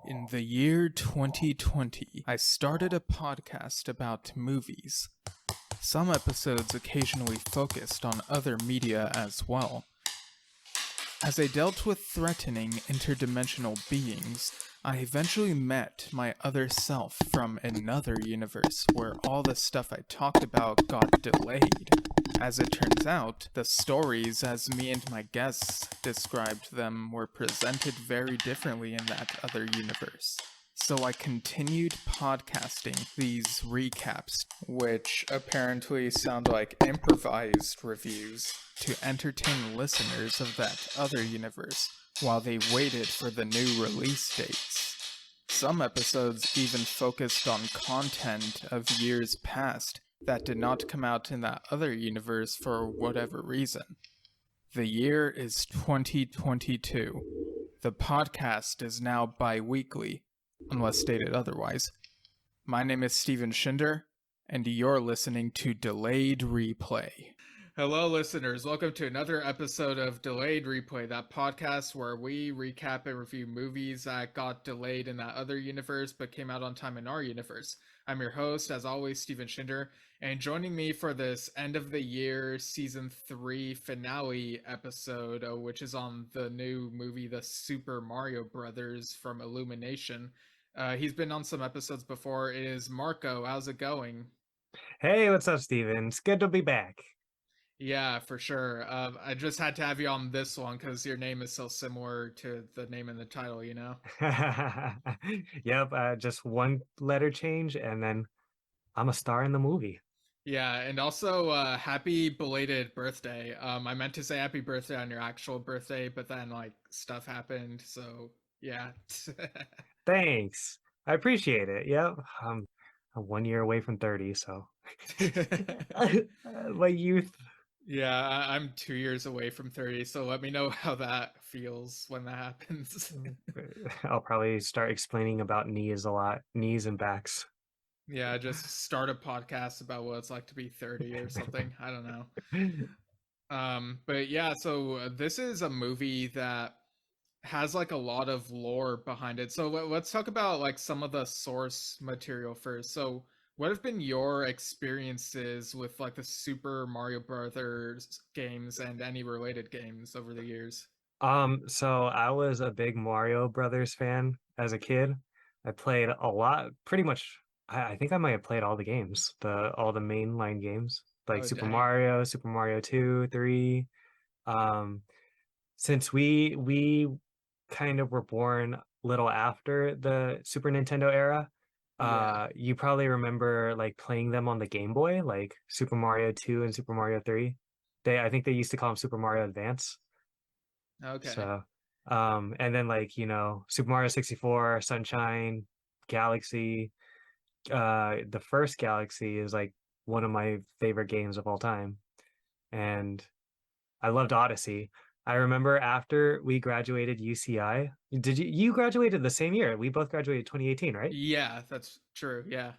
In the year 2020, I started a podcast about movies. Some episodes occasionally focused on other media as well. As I dealt with threatening interdimensional beings, I eventually met my other self from another universe where all the stuff I talked about got delayed. As it turns out, the stories as me and my guests described them were presented very differently in that other universe. So I continued podcasting these recaps, which apparently sound like improvised reviews, to entertain listeners of that other universe while they waited for the new release dates. Some episodes even focused on content of years past that did not come out in that other universe for whatever reason. The year is 2022. The podcast is now bi-weekly, unless stated otherwise. My name is Steven Shinder, and you're listening to Delayed Replay. Hello, listeners. Welcome to another episode of Delayed Replay, that podcast where we recap and review movies that got delayed in that other universe but came out on time in our universe. I'm your host, as always, Steven Shinder, and joining me for this end of the year season 3 finale episode, which is on the new movie, The Super Mario Brothers from Illumination. He's been on some episodes before. It is Marco. How's it going? Hey, what's up, Steven? It's good to be back. Yeah, for sure. I just had to have you on this one because your name is so similar to the name in the title, you know? Yep, just one letter change, and then I'm a star in the movie. Yeah, and also happy belated birthday. I meant to say happy birthday on your actual birthday, but then stuff happened, so yeah. Thanks. I appreciate it. Yep, I'm 1 year away from 30, so my youth. Yeah, I'm 2 years away from 30, so let me know how that feels when that happens. I'll probably start explaining about knees a lot, knees and backs. Yeah, just start a podcast about what it's like to be 30 or something. I don't know. But yeah, so this is a movie that has a lot of lore behind it. So let's talk about some of the source material first. So what have been your experiences with the Super Mario Brothers games and any related games over the years? So I was a big Mario Brothers fan as a kid. I played a lot, pretty much. I think I might have played all the games, all the mainline games, like Oh, Super dang. Mario, Super Mario 2, 3. Um, since we kind of were born a little after the Super Nintendo era, Yeah. you probably remember playing them on the Game Boy, like Super Mario 2 and Super Mario 3. I think they used to call them Super Mario Advance. Okay. So, and then Super Mario 64, Sunshine, Galaxy. The first Galaxy is one of my favorite games of all time, and I loved Odyssey. I remember after we graduated UCI, you graduated the same year? We both graduated 2018, right? Yeah, that's true. Yeah.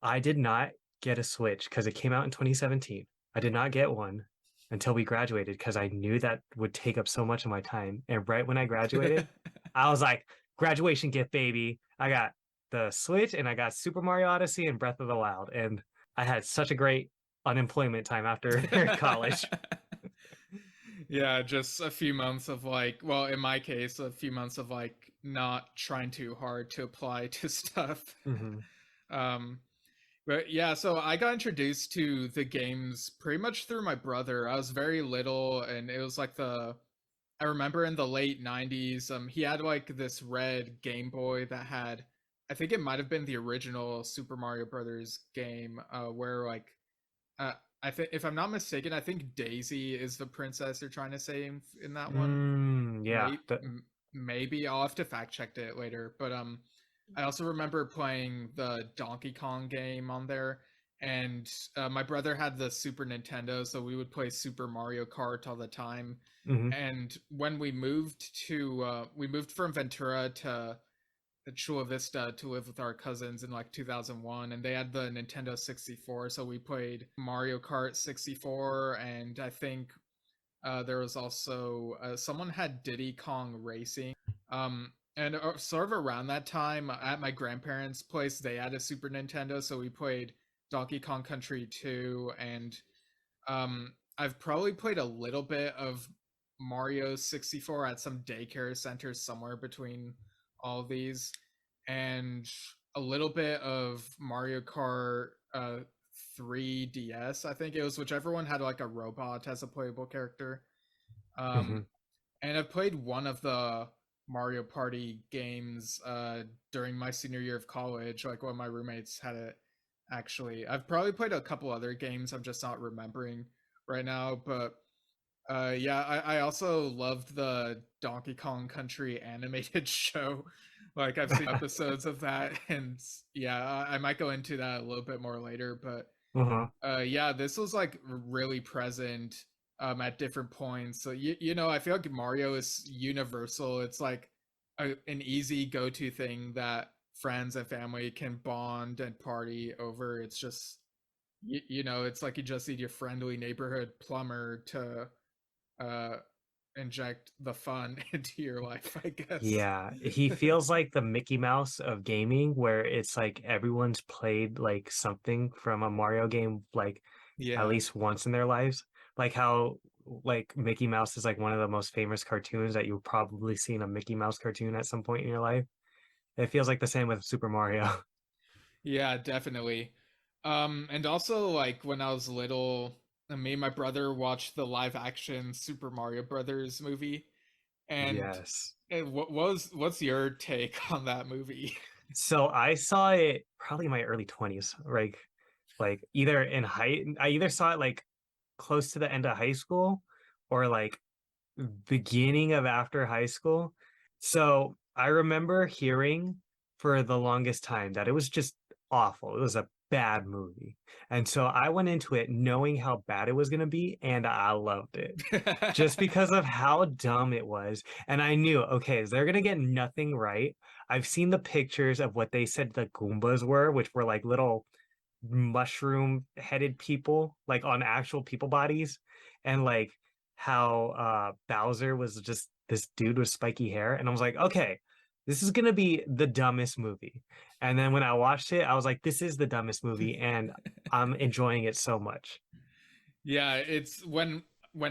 I did not get a Switch because it came out in 2017. I did not get one until we graduated because I knew that would take up so much of my time. And right when I graduated, I was like, graduation gift, baby. I got the Switch and I got Super Mario Odyssey and Breath of the Wild. And I had such a great unemployment time after college. Yeah, just a few months of well, in my case, a few months of not trying too hard to apply to stuff. Mm-hmm. um But yeah, so I got introduced to the games pretty much through my brother. I was very little, and it was I remember in the late 90s, he had this red Game Boy that had, I think it might have been the original Super Mario Brothers game, where uh, I think, if I'm not mistaken, I think Daisy is the princess they're trying to say in that one. Yeah. Maybe I'll have to fact check it later, but I also remember playing the Donkey Kong game on there, and my brother had the Super Nintendo, so we would play Super Mario Kart all the time. Mm-hmm. And when we moved from Ventura to Chula Vista to live with our cousins in 2001, and they had the Nintendo 64, so we played Mario Kart 64, and I think there was also someone had Diddy Kong Racing. And sort of around that time, at my grandparents' place, they had a Super Nintendo, so we played Donkey Kong Country 2, and I've probably played a little bit of Mario 64 at some daycare centers somewhere between all of these, and a little bit of Mario Kart 3DS. I think it was whichever one had like a robot as a playable character. Hmm. Um, and I've played one of the Mario Party games during my senior year of college. Like one of my roommates had it. Actually, I've probably played a couple other games. I'm just not remembering right now. But yeah, I also loved the Donkey Kong Country animated show. Like I've seen episodes of that, and yeah, I might go into that a little bit more later. But Uh-huh. yeah, this was like really present at different points. So you know, I feel like Mario is universal. It's like an easy go-to thing that friends and family can bond and party over. It's just you know, it's like you just need your friendly neighborhood plumber to uh inject the fun into your life, I guess. Yeah, he feels like the Mickey Mouse of gaming, where it's like everyone's played like something from a Mario game like at Yeah. least once in their lives. Like how like Mickey Mouse is like one of the most famous cartoons that you've probably seen a Mickey Mouse cartoon at some point in your life. It feels like the same with Super Mario. Yeah, definitely. And also like when I was little, me and my brother watched the live action Super Mario Brothers movie. And Yes. what's your take on that movie? So I saw it probably in my early 20s, like either in I either saw it like close to the end of high school or like beginning of after high school. So I remember hearing for the longest time that it was just awful. It was a bad movie. And so I went into it knowing how bad it was going to be, and I loved it just because of how dumb it was. And I knew, okay, they're going to get nothing right. I've seen the pictures of what they said the Goombas were, which were like little mushroom headed people like on actual people bodies, and like how Bowser was just this dude with spiky hair, and I was like, okay, this is gonna be the dumbest movie. And then when I watched it, I was like, this is the dumbest movie, and I'm enjoying it so much. Yeah, it's when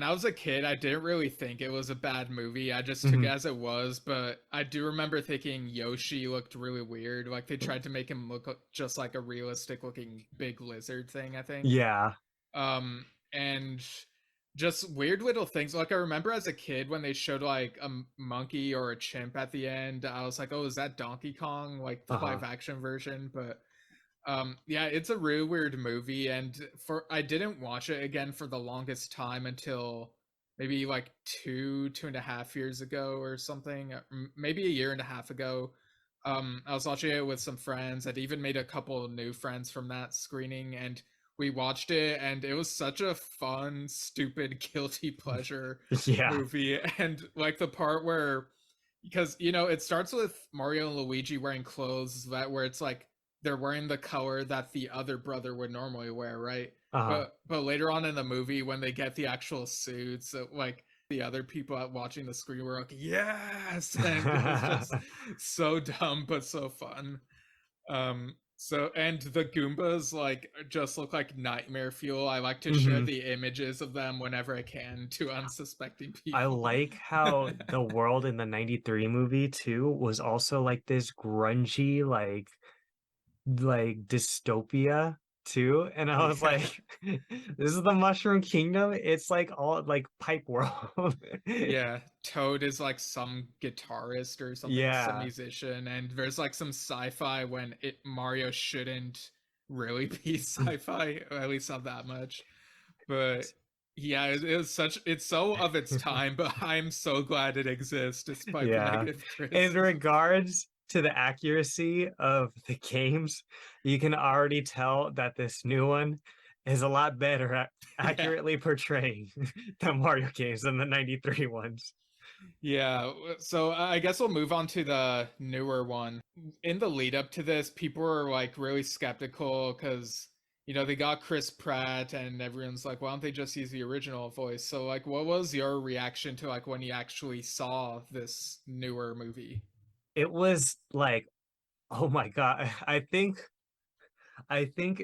I was a kid, I didn't really think it was a bad movie. I just took it Mhm. as it was, but I do remember thinking Yoshi looked really weird. Like they tried to make him look just like a realistic looking big lizard thing, I think. Yeah. And just weird little things. Like I remember as a kid when they showed like a monkey or a chimp at the end, I was like, "Oh, is that Donkey Kong like the live Uh-huh. action version?" But yeah, it's a really weird movie, and for I didn't watch it again for the longest time until maybe like 2.5 years ago or something, maybe a year and a half ago. I was watching it with some friends. I'd even made a couple of new friends from that screening, and we watched it, and it was such a fun, stupid, guilty pleasure Yeah. movie. And like the part where, because you know, it starts with Mario and Luigi wearing clothes that where it's like they're wearing the color that the other brother would normally wear, right? Uh-huh. But later on in the movie, when they get the actual suits, like the other people out watching the screen were like, "Yes!" And it was just so dumb but so fun. So and the Goombas like just look like nightmare fuel. I like to share Hmm. the images of them whenever I can to unsuspecting I people. like how the world in the 93 movie too was also like this grungy like dystopia too, and I was Yeah. like this is the Mushroom Kingdom. It's like all like pipe world. Yeah, Toad is like some guitarist or something, some Yeah. musician, and there's like some sci-fi when it Mario shouldn't really be sci-fi, or at least not that much. But yeah, it was such it's so of its time, but I'm so glad it exists despite the Yeah. negative In criticism. regards to the accuracy of the games, you can already tell that this new one is a lot better at Yeah. accurately portraying the Mario games than the 93 ones. Yeah, so I guess we'll move on to the newer one. In the lead up to this, people were like really skeptical because you know they got Chris Pratt and everyone's like, why don't they just use the original voice? So like, what was your reaction to like when you actually saw this newer movie? it was like, oh my God. I think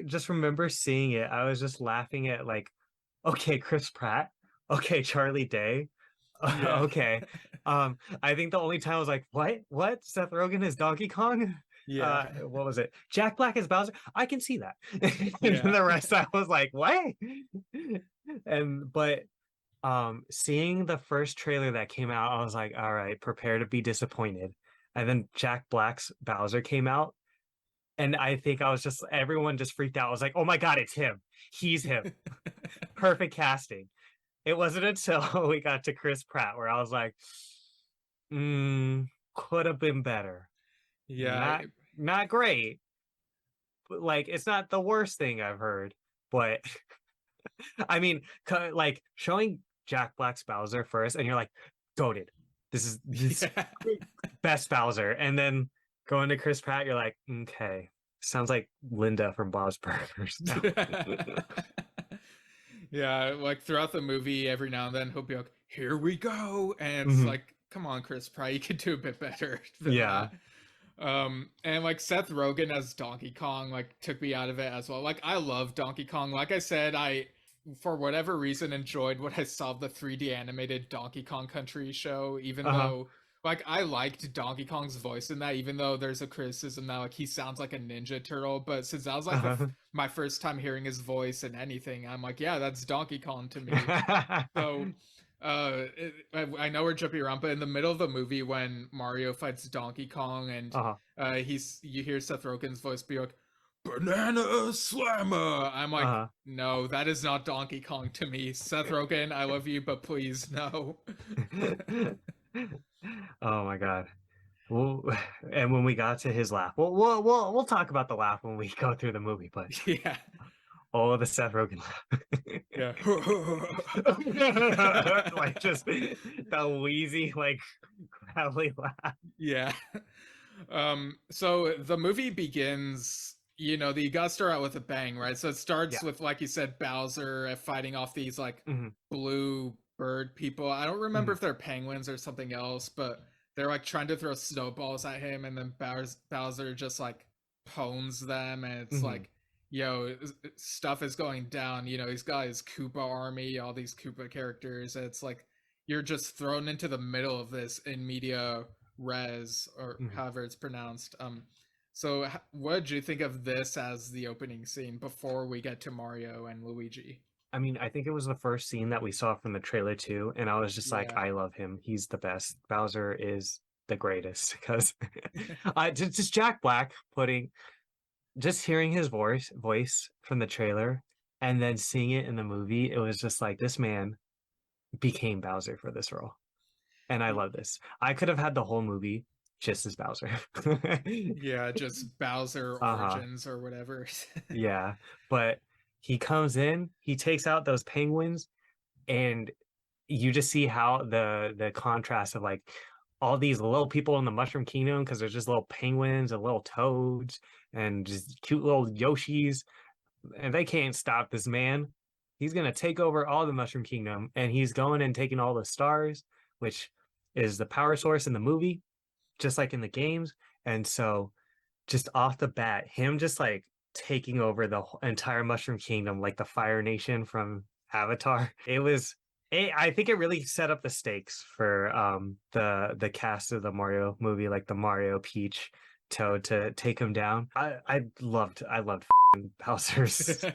just remember seeing it. I was just laughing at like, okay, Chris Pratt, okay, Charlie Day, Yeah. okay. I think the only time I was like, what? Seth Rogen is Donkey Kong? Yeah. What was it? Jack Black is Bowser. I can see that. And Yeah. the rest, I was like, what? And but seeing the first trailer that came out, I was like, all right, prepare to be disappointed. And then Jack Black's Bowser came out, and I think I was just everyone just freaked out. I was like, oh my God, it's him. He's him. Perfect casting. It wasn't until we got to Chris Pratt where I was like, could have been better. Yeah. Not great, but like it's not the worst thing I've heard. But I mean, like showing Jack Black's Bowser first, and you're like, goated. This is this Yeah. best Bowser, and then going to Chris Pratt, you're like, okay, sounds like Linda from Bob's Burgers. Yeah, like throughout the movie, every now and then he'll be like, "Here we go," and it's Mhm. like, "Come on, Chris Pratt, you could do a bit better than Yeah. that." And like Seth Rogen as Donkey Kong, like took me out of it as well. Like I love Donkey Kong. Like I said, I for whatever reason enjoyed what I saw of the 3D animated Donkey Kong Country show, even Uh-huh. though like I liked Donkey Kong's voice in that, even though there's a criticism that like he sounds like a Ninja Turtle. But since that was like Uh-huh. my first time hearing his voice in anything, I'm like, yeah, that's Donkey Kong to me. So I know we're jumping around, but in the middle of the movie when Mario fights Donkey Kong and Uh-huh. he's you hear Seth Rogen's voice be like, "Banana Slammer," I'm like, Uh-huh. no, that is not Donkey Kong to me. Seth Rogen, I love you, but please no. Oh my God. Well, and when we got to his laugh, we'll talk about the laugh when we go through the movie, but Yeah, oh, the Seth Rogen laugh. yeah. Like just the wheezy, like gravelly laugh. Yeah. So the movie begins, you gotta start out with a bang, right? So it starts Yeah. with, like you said, Bowser fighting off these like Hmm. blue bird people. I don't remember Hmm. if they're penguins or something else, but they're like trying to throw snowballs at him, and then Bowser just like pwns them, and it's Hmm. like, stuff is going down. He's got his Koopa army, all these Koopa characters. And it's like you're just thrown into the middle of this in media res, or Hmm. however it's pronounced. So what did you think of this as the opening scene before we get to Mario and Luigi? I mean, I think it was the first scene that we saw from the trailer too, and I was just like, Yeah. I love him. He's the best. Bowser is the greatest because just Jack Black putting just hearing his voice from the trailer and then seeing it in the movie, it was just like this man became Bowser for this role. And I love this. I could have had the whole movie just as Bowser. Yeah, just Bowser Uh-huh. Origins or whatever. Yeah. But he comes in, he takes out those penguins, and you just see how the contrast of like all these little people in the Mushroom Kingdom because there's just little penguins and little toads and just cute little Yoshis, and they can't stop this man. He's gonna take over all the Mushroom Kingdom, and he's going and taking all the stars, which is the power source in the movie, just like in the games. And so, just off the bat, him just like taking over the entire Mushroom Kingdom, like the Fire Nation from Avatar. It was. I think it really set up the stakes for the cast of the Mario movie, like the Mario, Peach, Toad to take him down. I loved Bowser's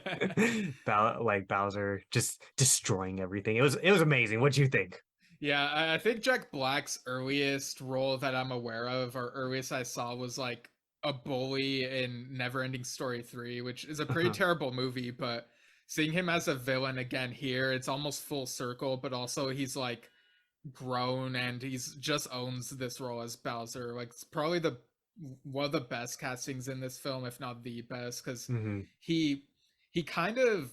like Bowser just destroying everything. It was amazing. What do you think? Yeah, I think Jack Black's earliest role that I'm aware of, or earliest I saw, was like a bully in Neverending Story 3, which is a pretty Uh-huh. terrible movie, but seeing him as a villain again here, it's almost full circle, but also he's like grown and he's just owns this role as Bowser. Like it's probably the one of the best castings in this film, if not the best, because Hmm. he he kind of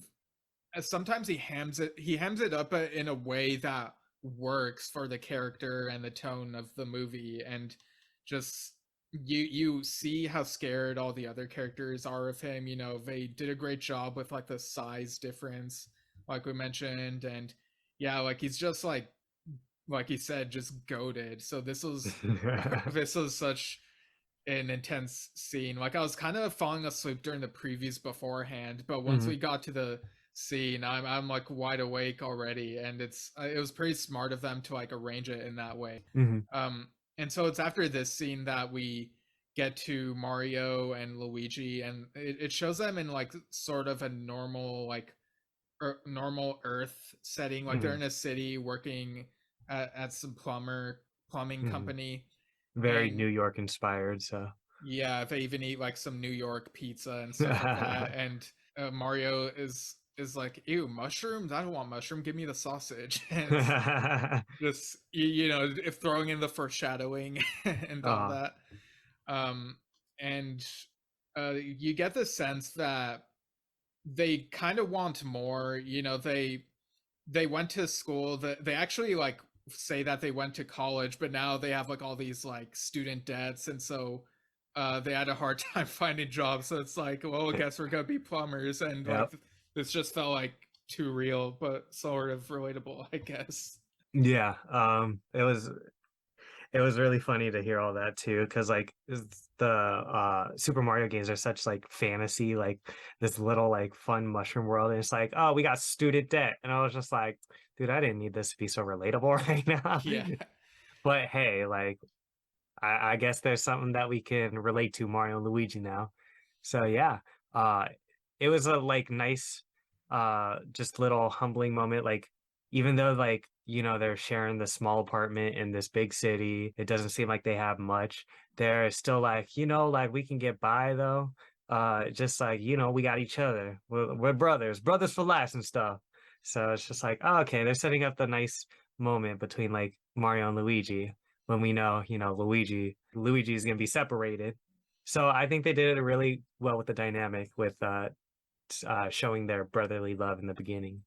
sometimes he hams it up in a way that works for the character and the tone of the movie, and just you see how scared all the other characters are of him. They did a great job with like the size difference, like we mentioned. And yeah, like he's just like like you said, just goated. So this was such an intense scene. Like I was kind of falling asleep during the previews beforehand, but once we Mhm, got to the scene, I'm like wide awake already, and it was pretty smart of them to like arrange it in that way. mhm, Um, and so it's after this scene that we get to Mario and Luigi, and it shows them in like sort of a normal normal Earth setting. Like they're mhm, in a city working at some plumbing mhm. company, Very and New York inspired, so. yeah, they even eat like some New York pizza and stuff like that. And Mario is like, "Ew, mushrooms! I don't want mushroom. Give me the sausage." And it's just you know, if throwing in the foreshadowing and all uh, that. Um, and you get the sense that they kind of want more. You know, they went to school. That they actually like say that they went to college, but now they have like all these like student debts, and so they had a hard time finding jobs. So it's like, well, I guess we're gonna be plumbers, and like yep. this just felt like too real, but sort of relatable, I guess. Yeah. It was really funny to hear all that too, because like the Super Mario games are such like fantasy, like this little like fun mushroom world, and it's like, oh, we got student debt, and I was just like, dude, I didn't need this to be so relatable right now. Yeah, But hey, like I guess there's something that we can relate to Mario and Luigi now. So yeah, uh, it was a like nice, just little humbling moment. Like even though like they're sharing the small apartment in this big city, it doesn't seem like they have much. They're still like like we can get by though. Just like we got each other. We're brothers, brothers for life and stuff. So it's just like, oh, okay, they're setting up the nice moment between like Mario and Luigi when we know, Luigi is going to be separated. So I think they did it really well with the dynamic with showing their brotherly love in the beginning.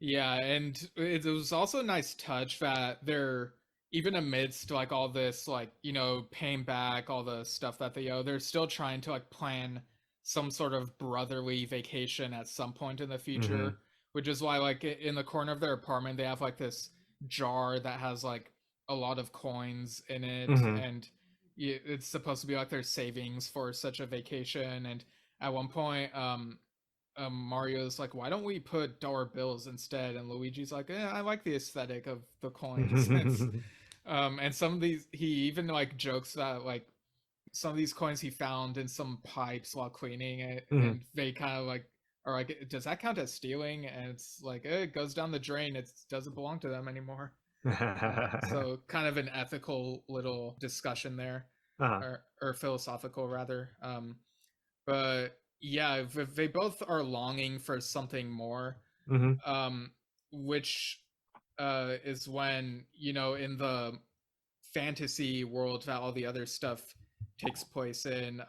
yeah, and it was also a nice touch that they're even amidst like all this like you know paying back all the stuff that they owe, they're still trying to like plan some sort of brotherly vacation at some point in the Hmm. future, which is why like in the corner of their apartment they have like this jar that has like a lot of coins in it, Hmm. and it's supposed to be like their savings for such a vacation. And at one point Mario's like, why don't we put dollar bills instead? And Luigi's like, I like the aesthetic of the coins. And some of these, he even like jokes that like some of these coins he found in some pipes while cleaning it, Hmm. and they kind of like are like, does that count as stealing? And it's like, it goes down the drain. It doesn't belong to them anymore. So kind of an ethical little discussion there, uh, or philosophical rather. But yeah, they both are longing for something more, hmm. um which is when you know in the fantasy world that all the other stuff takes place in,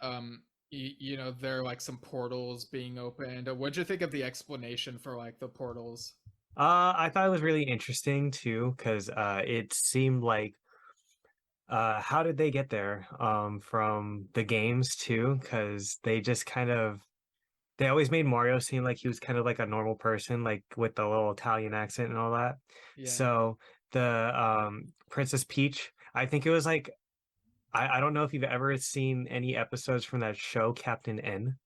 you know there are like some portals being opened. What'd you think of the explanation for like the portals? I thought it was really interesting too, because it seemed like how did they get there from the games too? Because they just kind of they always made Mario seem like he was kind of like a normal person, like with the little Italian accent and all that. Yeah. So the Princess Peach, I think it was like I don't know if you've ever seen any episodes from that show, Captain N,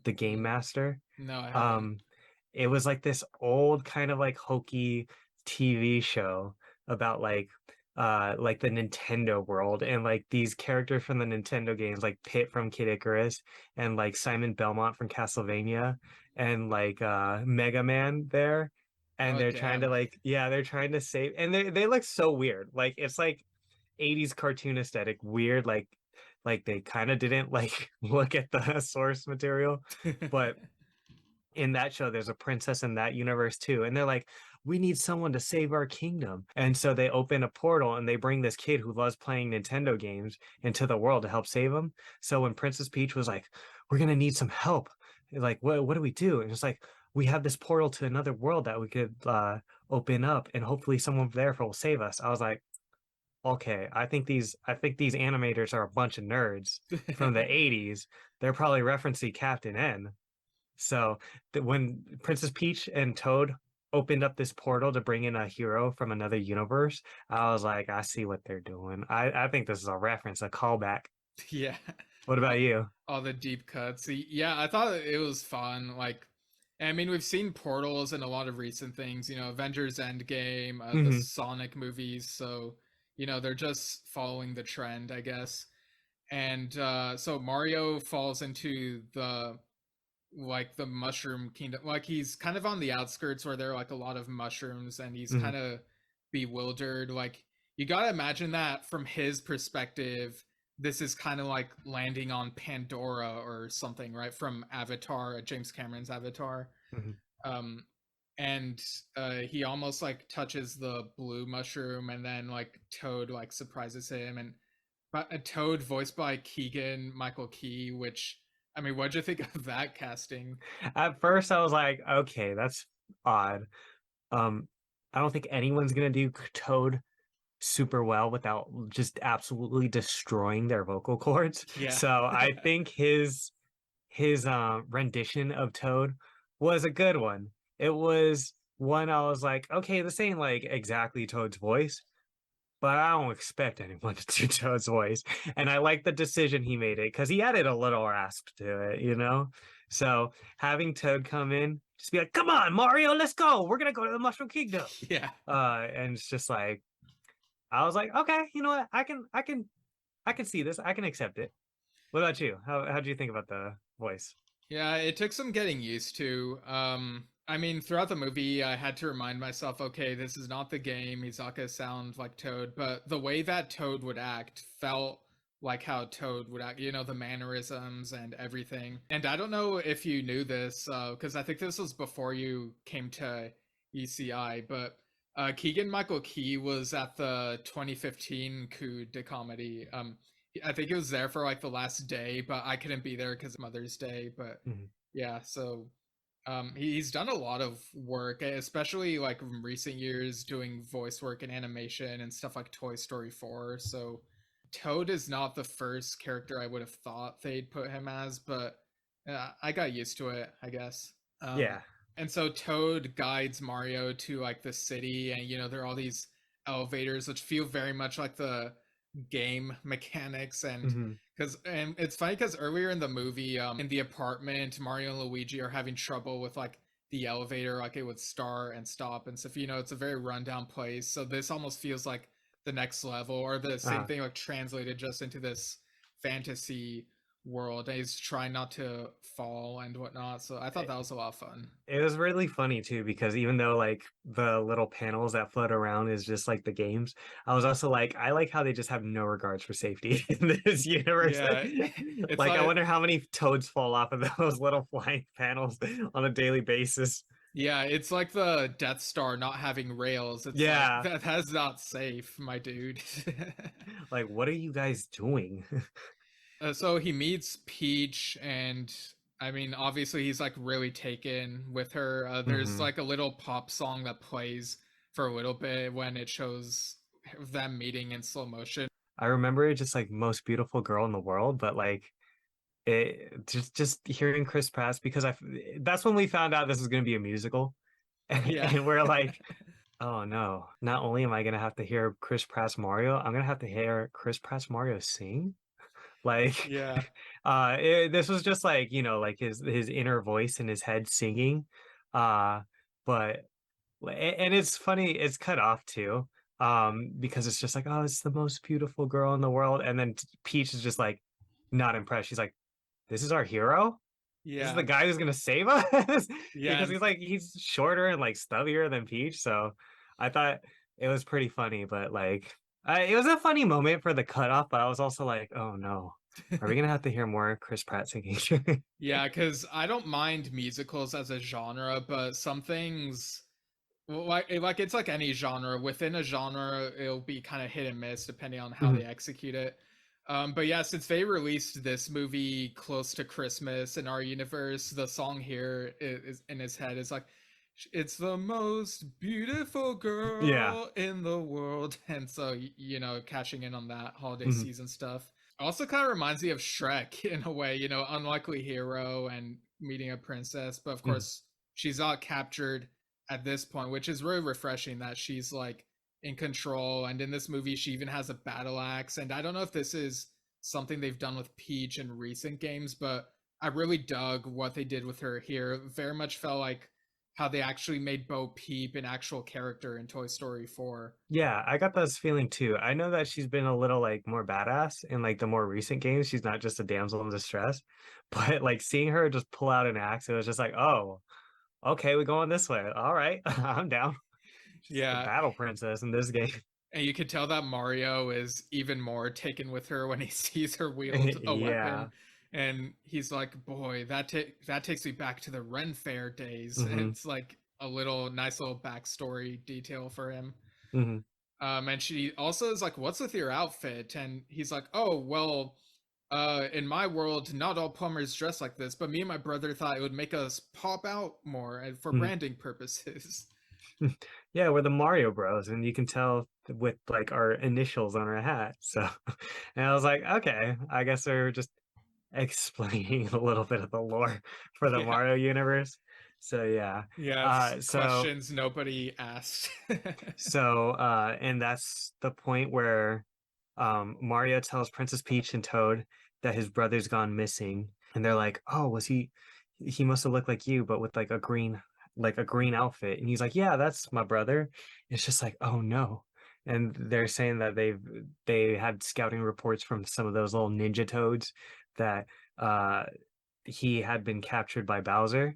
the Game Mm, Master. no, I haven't. Um, it was like this old kind of like hokey TV show about like the Nintendo world and like these characters from the Nintendo games like Pit from Kid Icarus and like Simon Belmont from Castlevania and like Mega Man there. And Oh they're trying to damn. like they're trying to save and they look so weird. Like it's like 80s cartoon aesthetic weird like they kind of didn't like look at the source material, but in that show there's a princess in that universe too, and they're like, we need someone to save our kingdom, and so they open a portal and they bring this kid who loves playing Nintendo games into the world to help save him. So when Princess Peach was like, we're gonna need some help, like what do we do? And it's like, we have this portal to another world that we could open up and hopefully someone there will save us. I was like, okay, I think these animators are a bunch of nerds from the 80s. They're probably referencing Captain N. So when Princess Peach and Toad opened up this portal to bring in a hero from another universe, I was like, I see what they're doing. I think this is a reference, a callback. Yeah. What about you? All the deep cuts. Yeah, I thought it was fun. Like, I mean, we've seen portals in a lot of recent things, Avengers Endgame, the Hmm. Sonic movies. So, they're just following the trend, I guess. And so Mario falls into the mushroom kingdom. Like, he's kind of on the outskirts where there are like a lot of mushrooms, and he's Hmm. kind of bewildered. Like, you gotta imagine that from his perspective, this is kind of like landing on Pandora or something, right? From Avatar, James Cameron's Avatar. Hmm. um and he almost like touches the blue mushroom, and then like Toad like surprises him. And but a Toad voiced by Keegan Michael Key, which, I mean, what'd you think of that casting? At first, I was like, okay, that's odd. Um, I don't think anyone's gonna do Toad super well without just absolutely destroying their vocal cords. Yeah. So I think his rendition of Toad was a good one. It was one I was like, okay, this ain't like exactly Toad's voice, but I don't expect anyone to do Toad's voice. And I like the decision he made it because he added a little rasp to it, you know? So having Toad come in, just be like, come on, Mario, let's go. We're gonna go to the Mushroom Kingdom. Yeah. And it's just like I was like, okay, you know what? I can see this. I can accept it. What about you? How do you think about the voice? Yeah, it took some getting used to. I mean, throughout the movie, I had to remind myself, okay, this is not the game. He's not gonna sound like Toad, but the way that Toad would act felt like how Toad would act. The mannerisms and everything. And I don't know if you knew this, because I think this was before you came to ECI, but Keegan Michael Key was at the 2015 Coup de Comedy. I think it was there for like the last day, but I couldn't be there because of Mother's Day. But Mhm. yeah, so he's done a lot of work, especially like in recent years, doing voice work and animation and stuff like Toy Story 4. So Toad is not the first character I would have thought they'd put him as, but I got used to it, I guess. Yeah. And so Toad guides Mario to like the city, and there are all these elevators which feel very much like the game mechanics. And it's funny because earlier in the movie, in the apartment, Mario and Luigi are having trouble with like the elevator, like it would start and stop and stuff. It's a very rundown place, so this almost feels like the next level, or the same Uh, thing, like translated just into this fantasy world, and he's trying not to fall and whatnot. So I thought it, that was a lot of fun. it was really funny too because even though like the little panels that float around is just like the games, I was also like, I like how they just have no regards for safety in this universe. Yeah. It's Like, I like, wonder how many toads fall off of those little flying panels on a daily basis. yeah, it's like the Death Star not having rails. It's like, Yeah. that's not safe, my dude. Like, what are you guys doing? So he meets Peach, and I mean, obviously he's like really taken with her. There's Hmm. like a little pop song that plays for a little bit when it shows them meeting in slow motion. I remember it just like most beautiful girl in the world, but like it just hearing Chris Pratt because that's when we found out this was going to be a musical. Yeah. And we're like, oh no, not only am I gonna have to hear Chris Pratt's Mario, I'm gonna have to hear Chris Pratt's Mario sing. Like, Yeah. this was just like, like his inner voice in his head singing. Uh, but and it's funny, it's cut off too. Because it's just like, oh, it's the most beautiful girl in the world. And then Peach is just like not impressed. She's like, this is our hero? This is the Yeah. guy who's gonna save us Yeah. because And he's shorter and like stubbier than Peach. So I thought it was pretty funny, but like it was a funny moment for the cutoff. But I was also like, oh no, are we gonna have to hear more Chris Pratt singing? yeah, because I don't mind musicals as a genre, but some things, well, like it's like any genre. Within a genre, it'll be kind of hit and miss depending on how they Mhm. execute it. But yeah, since they released this movie close to Christmas in our universe, the song here is in his head is like, "It's the most beautiful Yeah. girl in the world," and so cashing in on that holiday Mhm. season stuff. Also, kind of reminds me of Shrek in a way. Unlikely hero and meeting a princess, but of Mhm. course she's not captured at this point, which is really refreshing that she's like in control. And in this movie, she even has a battle axe. And I don't know if this is something they've done with Peach in recent games, but I really dug what they did with her here. Very much felt like how they actually made Bo Peep an actual character in Toy Story 4. Yeah, I got this feeling too. I know that she's been a little like more badass in like the more recent games. She's not just a damsel in distress, but like seeing her just pull out an axe, it was just like, oh, okay, we're going this way. All right, I'm down. She's like a Yeah, battle princess in this game. and you could tell that Mario is even more taken with her when he sees her wield a Yeah. weapon. And he's like, "Boy, that takes me back to the Ren Fair days." And Hmm. it's like a little nice little backstory detail for him. Hmm. And she also is like, "What's with your outfit?" And he's like, "Oh, well, in my world, not all plumbers dress like this, but me and my brother thought it would make us pop out more for Hmm. branding purposes." Yeah, we're the Mario Bros, and you can tell with like our initials on our hat. So, and I was like, okay, I guess they're just explaining a little bit of the lore for the Yeah. Mario universe. So yeah. Yeah, Uh so questions nobody asked. and that's the point where Mario tells Princess Peach and Toad that his brother's gone missing. And they're like, "Oh, was he must have looked like you, but with like a green outfit." And he's like, "Yeah, that's my brother." It's just like, "Oh no." And they're saying that they had scouting reports from some of those little ninja toads that uh he had been captured by Bowser.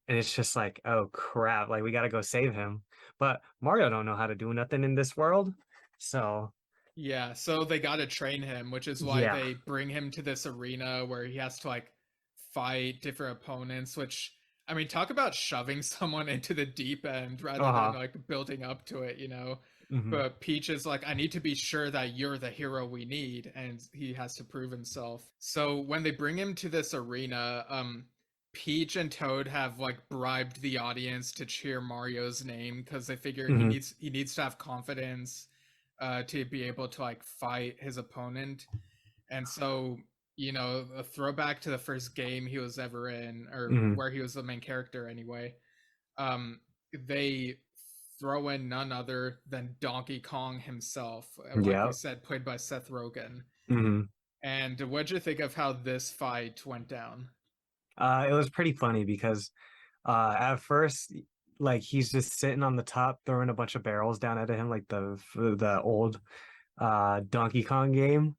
And it's just like, oh crap, like we gotta go save him. But Mario don't know how to do nothing in this world. So Yeah, so they got to train him, which is why yeah. they bring him to this arena where he has to like fight different opponents, which I mean, talk about shoving someone into the deep end rather than Uh-huh. like building up to it, you know. Hmm. But Peach is like, I need to be sure that you're the hero we need, and he has to prove himself. So when they bring him to this arena, Peach and Toad have like bribed the audience to cheer Mario's name because they figure Hmm. he needs to have confidence to be able to like fight his opponent. And so, you know, a throwback to the first game he was ever in, or Hmm. where he was the main character anyway. They throw in none other than Donkey Kong himself, like we Yeah. said, played by Seth Rogen. Hmm. And what'd you think of how this fight went down? It was pretty funny because at first, like he's just sitting on the top throwing a bunch of barrels down at him like the old Donkey Kong game.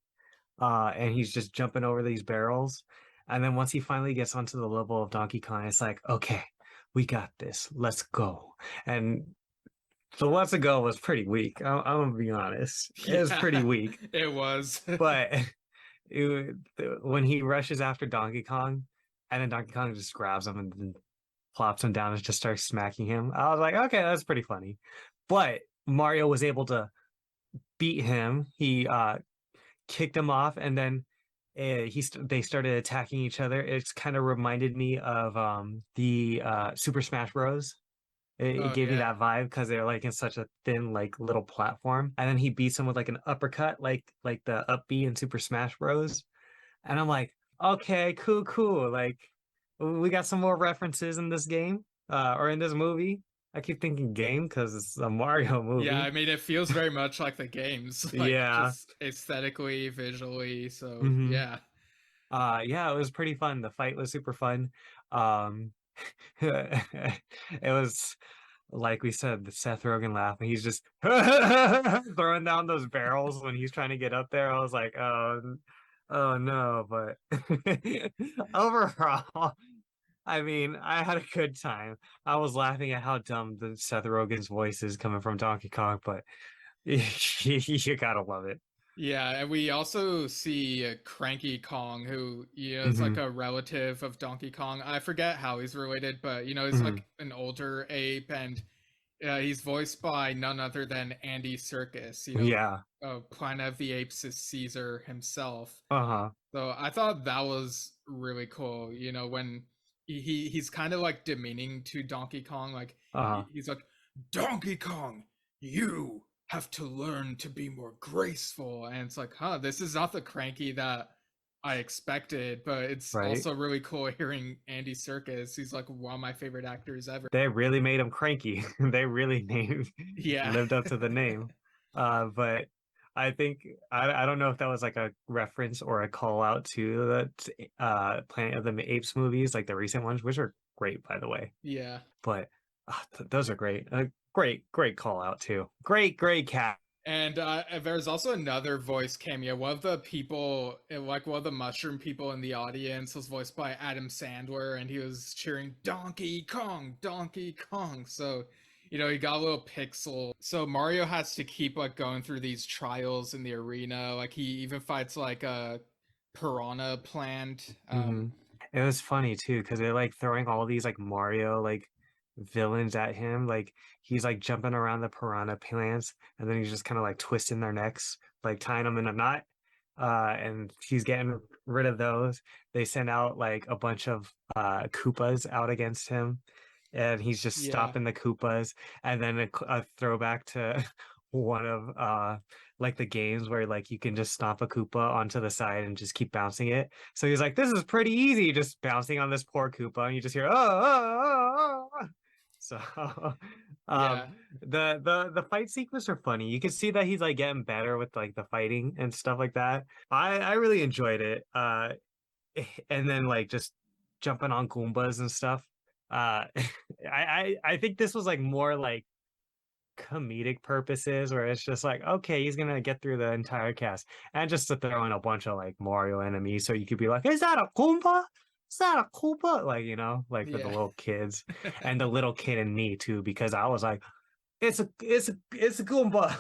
And he's just jumping over these barrels. And then once he finally gets onto the level of Donkey Kong, it's like, okay, we got this. Let's go. And the Let's Go was pretty weak. I'm gonna be honest. It was pretty Yeah, weak. it was. But when he rushes after Donkey Kong, and then Donkey Kong just grabs him and then plops him down and just starts smacking him, I was like, okay, that's pretty funny. But Mario was able to beat him. He kicked him off, and then they started attacking each other. It's kind of reminded me of the Super Smash Bros. It Oh gave me yeah. that vibe because they're like in such a thin like little platform, and then he beats him with like an uppercut, like the up B in Super Smash Bros. And I'm like, okay, cool, cool. Like we got some more references in this game, or in this movie. I keep thinking game because it's a Mario Yeah, movie. I mean, it feels very much like the games, like Yeah. just aesthetically, visually. So, Hmm. yeah. Yeah, it was pretty fun. The fight was super fun. Um, it was like we said, the Seth Rogen laugh, and he's just throwing down those barrels when he's trying to get up there. I was like, oh no. But overall, I mean, I had a good time. I was laughing at how dumb the Seth Rogen's voice is coming from Donkey Kong, but you gotta love it. Yeah, and we also see Cranky Kong, who, you know, is like Hmm. a relative of Donkey Kong. I forget how he's related, but, you know, he's Hmm. like an older ape, and he's voiced by none other than Andy Serkis, you know, Yeah. Planet of the Apes is Caesar himself. Uh-huh. So I thought that was really cool. You know, when he's kind of like demeaning to Donkey Kong, like Uh-huh. he's like, Donkey Kong, you have to learn to be more graceful. And it's like, huh, this is not the cranky that I expected, but it's right? also really cool hearing Andy Serkis. He's like one of my favorite actors ever. They really made him cranky. They really Yeah. lived up to the name. But I think I don't know if that was like a reference or a call out to the Planet of the Apes movies, like the recent ones, which are great, by the way. Yeah. But those are great. Great call out too. Great cat. And there's also another voice cameo. One of the people, like one of the mushroom people in the audience, was voiced by Adam Sandler, and he was cheering Donkey Kong, Donkey Kong. So, he got a little pixel. So Mario has to keep like going through these trials in the arena. Like he even fights like a piranha plant. Hmm. It was funny too because they're like throwing all these like Mario like villains at him. Like he's like jumping around the piranha plants, and then he's just kind of like twisting their necks, like tying them in a knot. And he's getting rid of those. They send out like a bunch of Koopas out against him, and he's just Yeah, stopping the Koopas. And then a throwback to one of like the games where like you can just stomp a Koopa onto the side and just keep bouncing it. So he's like, this is pretty easy, just bouncing on this poor Koopa, and you just hear oh. So um yeah, the fight sequences are funny. You can see that he's like getting better with like the fighting and stuff like that. I really enjoyed it. And then like just jumping on Goombas and stuff. I think this was like more like comedic purposes where it's just like, okay, he's gonna get through the entire cast, and just to throw in a bunch of like Mario enemies so you could be like, is that a Goomba? Is that a Koopa? Like, like for the yeah. little kids. And the little kid in me too, because I was like, it's a Goomba.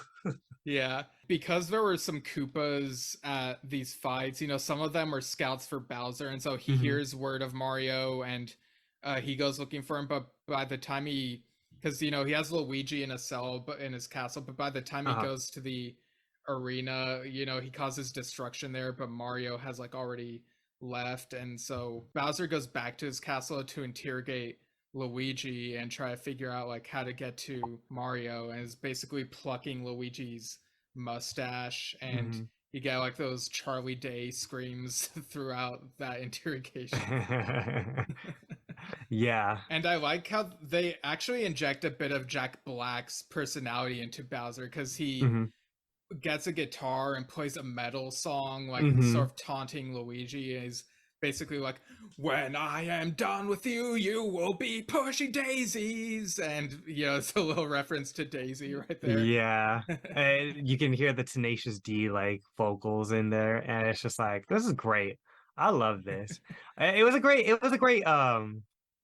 Yeah, because there were some Koopas at these fights, some of them were scouts for Bowser, and so he Hmm. hears word of Mario and he goes looking for him, but by the time because he has Luigi in a cell but in his castle, but by the time he Uh-huh. goes to the arena, he causes destruction there, but Mario has like already left, and so Bowser goes back to his castle to interrogate Luigi and try to figure out like how to get to Mario, and is basically plucking Luigi's mustache, and Hmm. you get like those Charlie Day screams throughout that interrogation. Yeah. And I like how they actually inject a bit of Jack Black's personality into Bowser, because he Hmm. gets a guitar and plays a metal song, like Hmm. sort of taunting Luigi. And he's basically like, "When I am done with you, you will be pushing daisies." And it's a little reference to Daisy right there. Yeah. You can hear the Tenacious D like vocals in there, and it's just like, this is great. I love this. It was a great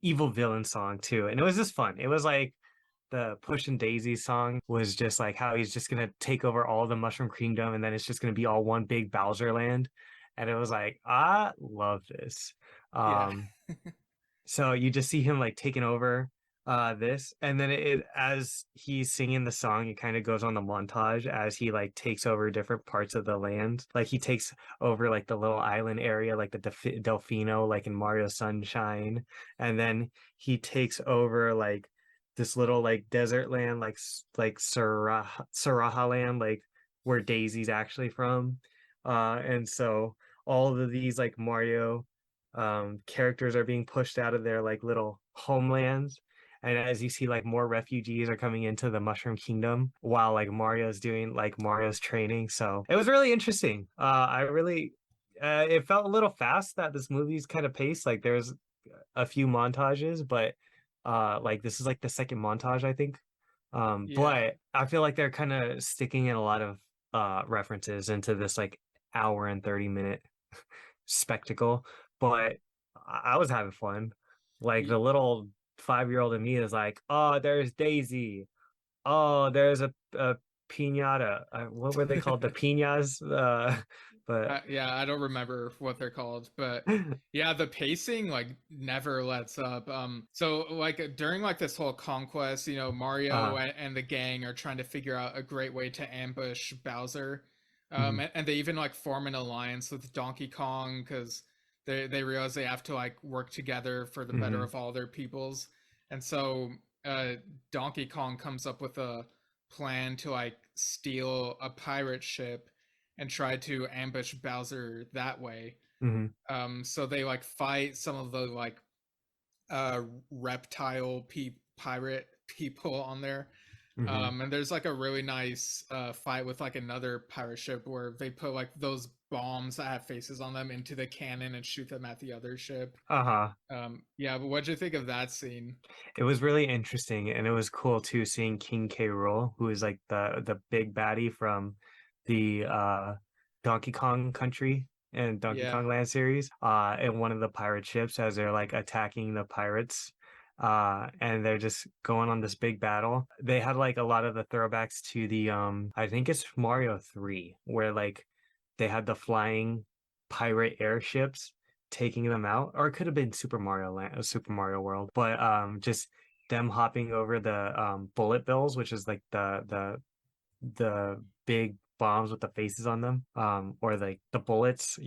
evil villain song too. And it was just fun. It was like the Push and Daisy song was just like how he's just gonna take over all the Mushroom Kingdom, and then it's just gonna be all one big Bowser land. And it was like, I love this. Yeah, Um, so you just see him like taking over this, and then as he's singing the song, it kind of goes on the montage as he like takes over different parts of the land. Like he takes over like the little island area, like the Delfino, like in Mario Sunshine, and then he takes over like this little like desert land, like Saraha land, like where Daisy's actually from. And so all of these like Mario characters are being pushed out of their like little homelands. And as you see, like more refugees are coming into the Mushroom Kingdom while like Mario's doing like Mario's training. So it was really interesting. It felt a little fast that this movie's kind of paced. Like there's a few montages, but like this is like the second montage, I think. yeah, But I feel like they're kind of sticking in a lot of references into this like hour and 30-minute spectacle. But I was having fun. Like the little 5-year-old in me is like, oh, there's Daisy. Oh, there's a piñata. What were they called? The piñas. But yeah. I don't remember what they're called, but yeah, the pacing like never lets up. So like during like this whole conquest, Mario uh, and the gang are trying to figure out a great way to ambush Bowser. mhm, And they even like form an alliance with Donkey Kong, because they realize they have to like work together for the better mhm. of all their peoples. And so uh Donkey Kong comes up with a plan to like steal a pirate ship and try to ambush Bowser that way. Mm-hmm. So they like fight some of the like reptile pirate people on there. Mm-hmm. And there's like a really nice fight with like another pirate ship where they put like those bombs that have faces on them into the cannon and shoot them at the other ship. Uh-huh. Yeah, but what'd you think of that scene? It was really interesting, and it was cool too seeing King K. Rool, who is like the big baddie from the Donkey Kong Country and Donkey Yeah, Kong Land series, in one of the pirate ships as they're like attacking the pirates. And they're just going on this big battle. They had like a lot of the throwbacks to the I think it's Mario 3, where like they had the flying pirate airships taking them out, or it could have been Super Mario Land, Super Mario World, but just them hopping over the bullet bills, which is like the big bombs with the faces on them, or like the bullets,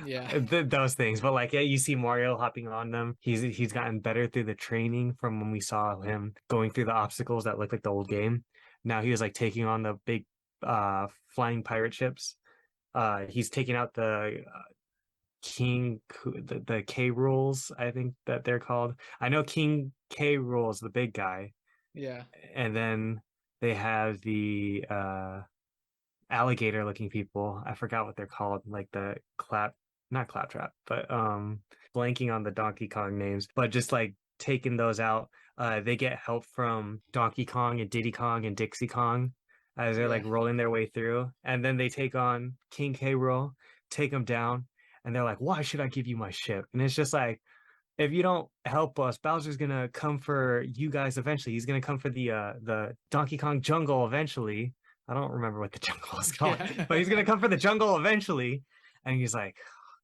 yeah, those things. But like, yeah, you see Mario hopping on them. He's gotten better through the training from when we saw him going through the obstacles that look like the old game. Now he was like taking on the big flying pirate ships. He's taking out the the K rules, I think that they're called. I know King K rules, the big guy, yeah, and then they have the alligator looking people. I forgot what they're called, like the not claptrap, but blanking on the Donkey Kong names, but just like taking those out. They get help from Donkey Kong and Diddy Kong and Dixie Kong as they're yeah, like rolling their way through, and then they take on King K. Rool, take them down, and they're like, "Why should I give you my ship?" And it's just like, if you don't help us, Bowser's gonna come for you guys eventually. He's gonna come for the Donkey Kong jungle eventually. I don't remember what the jungle is called, yeah, but he's gonna come for the jungle eventually. And he's like,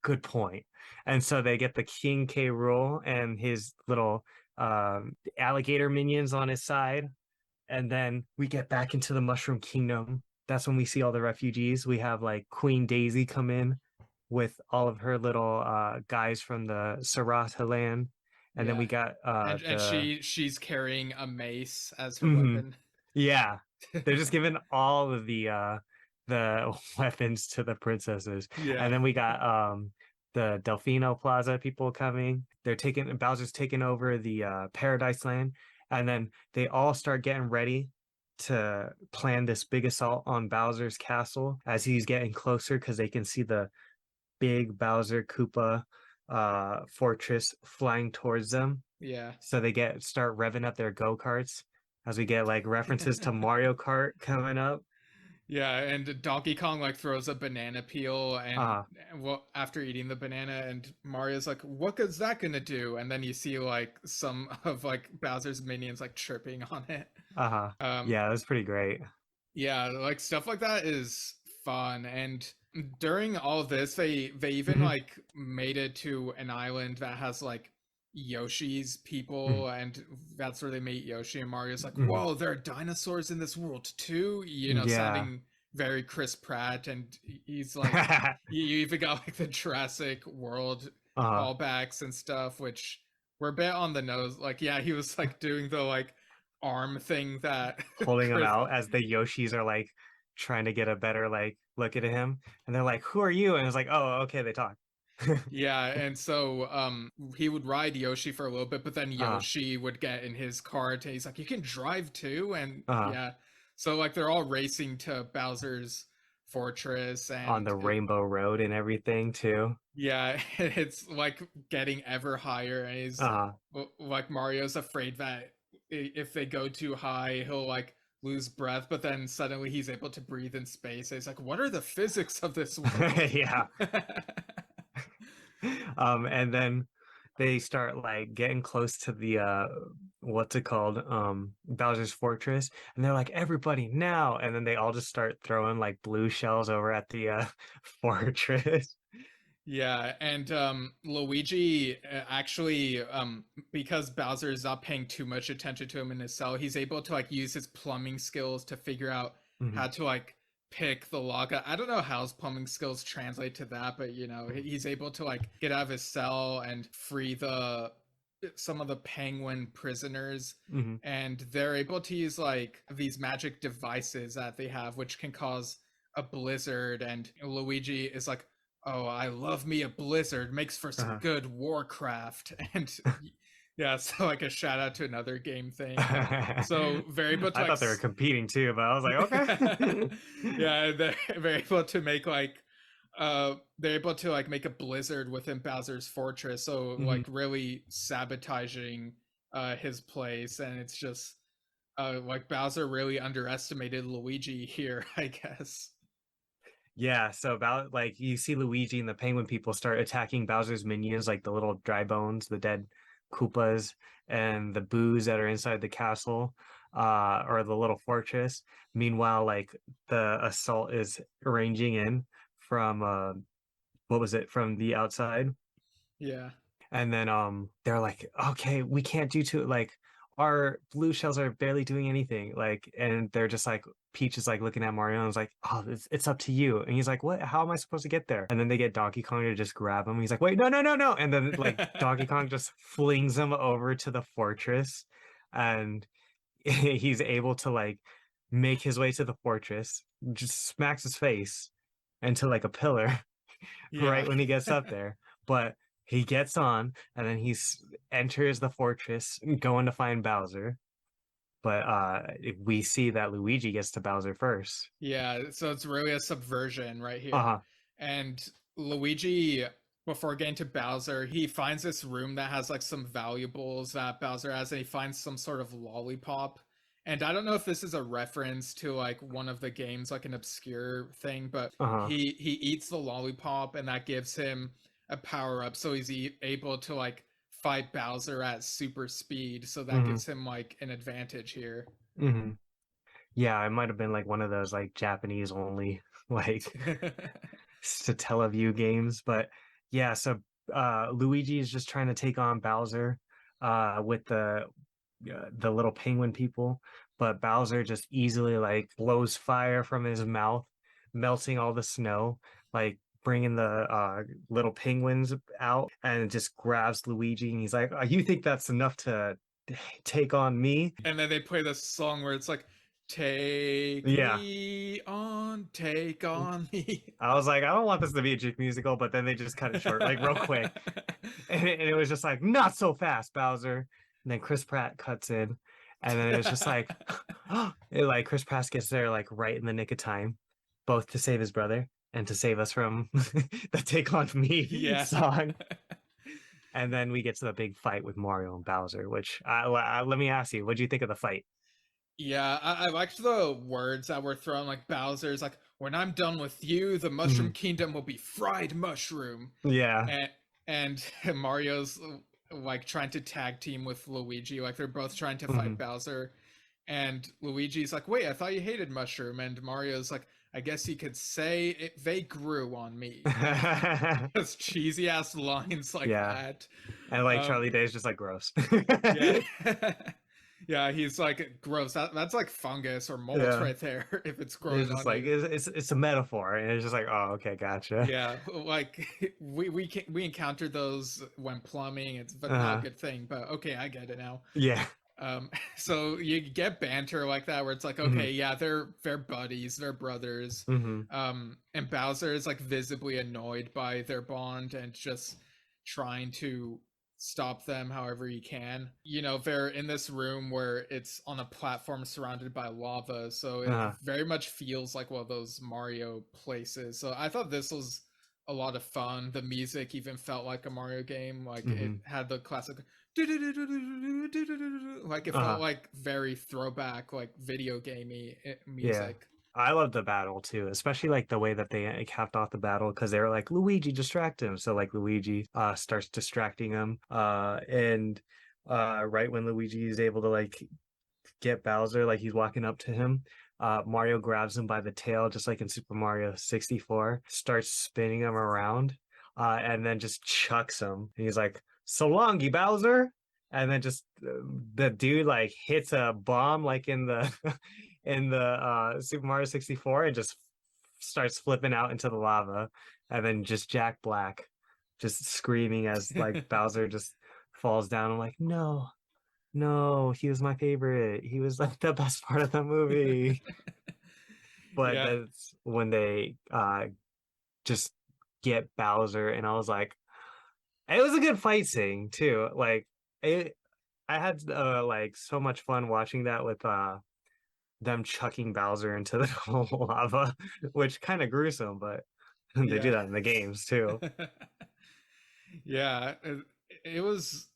good point. And so they get the King K. Rool and his little alligator minions on his side. And then we get back into the Mushroom Kingdom. That's when we see all the refugees. We have like Queen Daisy come in with all of her little guys from the Sarata land. And then yeah. we got And the she's carrying a mace as her Mhm. weapon. Yeah. They're just giving all of the weapons to the princesses. And Yeah, then we got the Delfino Plaza people coming. They're taking Bowser's taking over the Paradise Land. And then they all start getting ready to plan this big assault on Bowser's castle as he's getting closer because they can see the big Bowser Koopa fortress flying towards them. yeah. So they start revving up their go-karts as we get like references to Mario Kart coming up. Yeah, and Donkey Kong like throws a banana peel and Uh well after eating the banana and Mario's like, what is that gonna do? And then you see like some of like Bowser's minions like tripping on it. uh-huh. Um Yeah, it was pretty great. yeah, like stuff like that is fun. And during all of this, they even Mhm, like made it to an island that has like Yoshi's mhm, people, and that's where they meet Yoshi. And Mario's like, mhm. "Whoa, there are dinosaurs in this world too!" Yeah. Sounding very Chris Pratt, and he's like, you even got like the Jurassic World Uh-huh. callbacks and stuff, which were a bit on the nose. Like, yeah, he was like doing the like arm thing that Holding them Chris. out as the Yoshis are like trying to get a better like look at him. And they're like, "Who are you?" And it's like, "Oh, okay, they talk." Yeah, and so he would ride Yoshi for a little bit, but then Uh-huh. Yoshi would get in his cart and he's like, "You can drive too." And Uh-huh. yeah. So like they're all racing to Bowser's fortress On and the Rainbow Road and everything too. yeah, it's like getting ever higher and he's Uh-huh. like Mario's afraid that if they go too high, he'll like lose breath, but then suddenly he's able to breathe in space. And he's like, "What are the physics of this world?" Yeah. And then they start like getting close to the what's it called? Bowser's Fortress. And they're like, everybody now. And then they all just start throwing like blue shells over at the fortress. Yeah, and Luigi actually because Bowser is not paying too much attention to him in his cell, he's able to like use his plumbing skills to figure out Mhm. how to like pick the lock. I don't know how his plumbing skills translate to that, but he's able to like get out of his cell and free the some of the penguin prisoners, Mhm. and they're able to use like these magic devices that they have which can cause a blizzard, and Luigi is like, oh, I love me a blizzard, makes for some Uh-huh. good Warcraft. And yeah, so like a shout out to another game thing. So very able to I like thought they were competing too, but I was like, okay. yeah, they're very able to make like they're able to like make a blizzard within Bowser's fortress, so Mhm. like really sabotaging his place. And it's just like Bowser really underestimated Luigi here, I guess. Yeah, so about like you see Luigi and the penguin people start attacking Bowser's minions, like the little dry bones, the dead Koopas, and the boos that are inside the castle, or the little fortress. Meanwhile, like the assault is arranging in from what was it, from the outside. Yeah. And then they're like, okay, we can't do too like our blue shells are barely doing anything. Like, and they're just like Peach is like looking at Mario and is like, oh, it's up to you. And he's like, what? How am I supposed to get there? And then they get Donkey Kong to just grab him. He's like, wait, no, no, no, no. And then like Donkey Kong just flings him over to the fortress, and he's able to like make his way to the fortress, just smacks his face into like a pillar Yeah. right when he gets up there. But he gets on and then enters the fortress going to find Bowser. But we see that Luigi gets to Bowser first. Yeah, so it's really a subversion right here. Uh-huh. And Luigi, before getting to Bowser, he finds this room that has like some valuables that Bowser has, and he finds some sort of lollipop. And I don't know if this is a reference to like one of the games, like an obscure thing, but Uh-huh. he eats the lollipop, and that gives him a power up, so he's able to like fight Bowser at super speed. So that Hmm. gives him like an advantage here. Hmm. Yeah, it might have been like one of those like Japanese only like Satellaview games. But yeah, so Luigi is just trying to take on Bowser with the little penguin people, but Bowser just easily like blows fire from his mouth, melting all the snow, like bringing the little penguins out, and just grabs Luigi, and he's like, "Oh, you think that's enough to take on me?" And then they play this song where it's like, take Yeah. me on, take on me. I was like, I don't want this to be a Jake musical, but then they just cut it short, like real quick. And it was just like, not so fast, Bowser. And then Chris Pratt cuts in, and then it's just like, like Chris Pratt gets there like right in the nick of time, both to save his brother and to save us from the "Take on Me" Yeah. song. And then we get to the big fight with Mario and Bowser. Which let me ask you, what do you think of the fight? Yeah, I liked the words that were thrown, like Bowser's like, when I'm done with you, the Mushroom Mhm. Kingdom will be fried mushroom. Yeah. And and Mario's like trying to tag team with Luigi, like they're both trying to fight Mhm. Bowser. And Luigi's like, wait, I thought you hated mushroom. And Mario's like, I guess you could say they grew on me. Like just cheesy ass lines like Yeah. that. And like Um, Charlie Day is just like gross. yeah. Yeah, he's like gross. That's like fungus or mold Yeah. right there if it's It's growing just on like you. it's a metaphor, and it's just like, oh, okay, gotcha. Yeah, like we encountered those when plumbing. It's but not a Uh-huh. good thing. But okay, I get it now. Yeah. So you get banter like that where it's like, Hmm. okay, yeah, they're buddies, they're brothers. Hmm. And Bowser is like visibly annoyed by their bond and just trying to stop them however he can. You know, they're in this room where it's on a platform surrounded by lava, so it Uh-huh. very much feels like one of those Mario places. So I thought this was a lot of fun. The music even felt like a Mario game. Like it Hmm. had the classic like it felt Uh-huh. like very throwback, like video gamey Yeah. music. I love the battle too, especially like the way that they capped off the battle, because they were like, Luigi, distract him. So like Luigi starts distracting him. And right when Luigi is able to like get Bowser, like he's walking up to him, Mario grabs him by the tail, just like in Super Mario 64, starts spinning him around, and then just chucks him. And he's like, so longy, Bowser. And then just the dude like hits a bomb like in the in the Super Mario 64, and just starts flipping out into the lava. And then just Jack Black just screaming as like Bowser just falls down. I'm like, no, no, he was my favorite. He was like the best part of the movie. But Yeah. that's when they just get Bowser, and I was like, it was a good fight scene too. Like it, I had like so much fun watching that with them chucking Bowser into the lava, which kind of gruesome, but they do Yeah. that in the games too. Yeah, it was